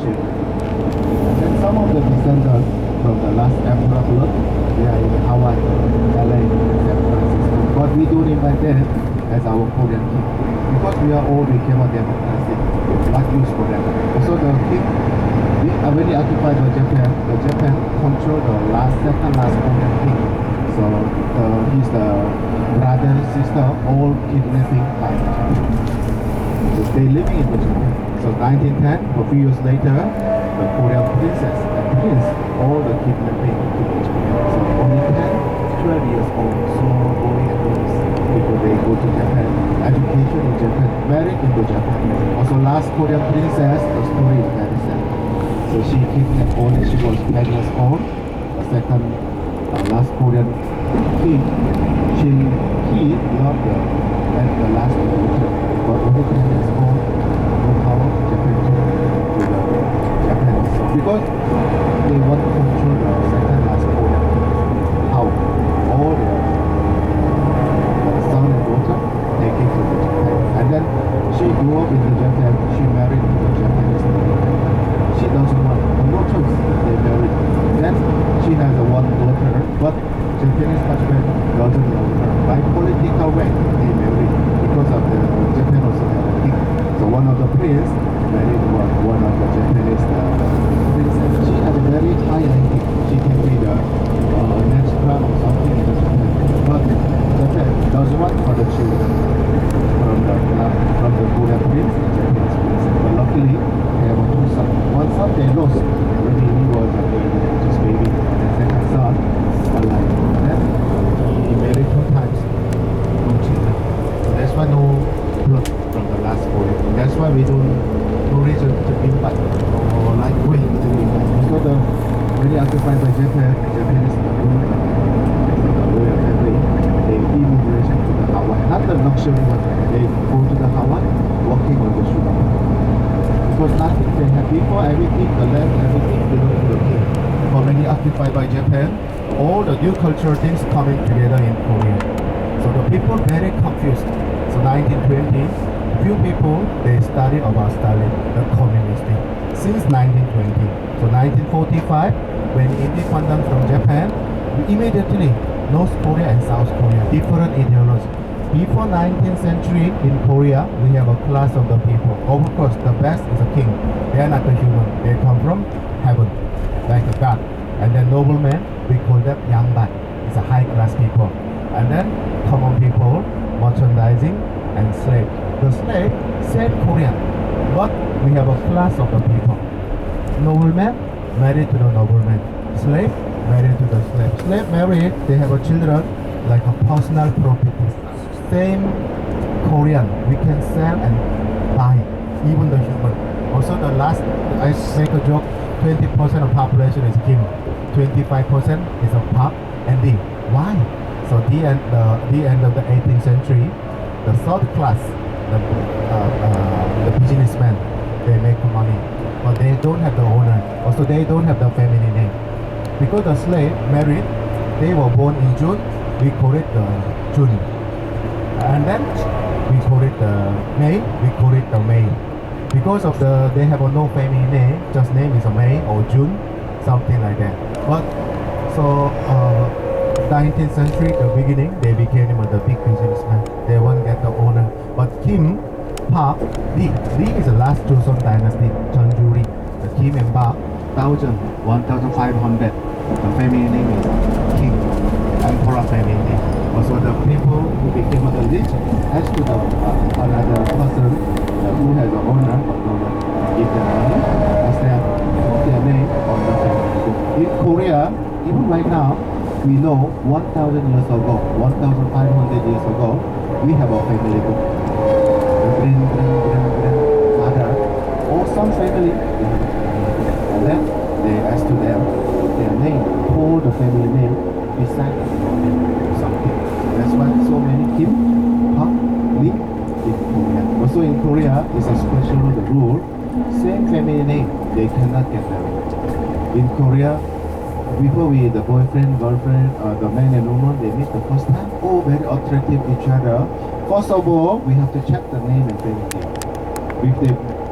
children. And then some of the descendants from the last emperor blood, they are in Hawaii, LA, San Francisco. But we don't invite them as our Korean king. Because we are all became a democracy. What use for them? Also the king, when he occupied the Japan controlled the second last Korean king. So he's the brother, sister, all kidnapping by the Japan. So they living in the Japan. So 1910, a few years later, the Korean princess and prince, all the kidnapping to the Japan. So only 10, 12 years old, so boy and girls, before they go to Japan. Education in Japan, married into Japan. Also last Korean princess, the story is very sad. So she kidnapped only, she was 10 years old. The second last Korean king, he loved the last daughter, but only 10 years old, no power, Japan to the Japanese. So because they want to control the second last Korean king, how all their son and daughter take it to the Japan. And then she grew up in the Japan, she married to the Japanese. She doesn't want, no choice, they married. Then she has one daughter, but Japanese husband doesn't love her. By political way, they married because of the Japan also have a king. So one of the prince married one of the Japanese princess. She has a very high ranking. She can be the next crown or something in the Japan. But Japan doesn't want for the children from the Korean prince and Japanese prince. But luckily, they have two sons. One son they lost when he was just baby. The second son alive. Then he married 2 times, no children. So that's why no blood from the last Korean. That's why we don't no reason to invite or like way to invite. Because when they occupied by Japan, Japanese royal family, they immigration to the Hawaii. Not the luxury one. They go to the Hawaii, working on the sugar. Because nothing they have before, everything, the land, everything belongs to the king. But when he occupied by Japan, all the new cultural things coming together in Korea. So the people very confused. So 1920, few people they studied about Stalin, the communist thing. Since 1920, so 1945, when independence from Japan, immediately North Korea and South Korea, different ideology. Before 19th century in Korea, we have a class of the people. Of course, the best is a king. They are not a human. They come from heaven, like a god. And then noblemen, we call them yangban. It's a high class people. And then common people, merchandising, and slave. The slave, same Korean, but we have a class of the people. Nobleman married to the nobleman. Slave married to the slave. Slave married, they have a children like a personal property. Same Korean, we can sell and buy, even the human. Also the last, I make a joke, 20% of population is Kim, 25% is a Park and D. Why? So the end of the 18th century, the third class, the businessmen, they make money, but they don't have the owner. Also they don't have the family name. Because the slave married, they were born in June, we call it June. And then we call it May, we call it the May. Because of they have no family name, just name is May or June, something like that. But so 19th century, the beginning, they became the big businessman. They won't get the owner. But Kim, Park, Lee is the last Joseon dynasty, Jeonju-ri. The Kim and Park, 1,500. The family name is King, Emperor family name. Also the people who became the rich has to the another person who has the owner of the give them money, as they put their name on the family book. In Korea, even right now, we know 1,000 years ago, 1,500 years ago, we have a family book. The grandmother, or some family, they have a family book. And then they ask to them, put their name, hold the family name beside the name, something. That's why so many Kim, Park, Lee in Korea. Also in Korea, it's a special rule, same family name, they cannot get married. In Korea, before the boyfriend, girlfriend, the man and woman, they meet the first time, oh, very attractive each other. First of all, we have to check the name and family name. If they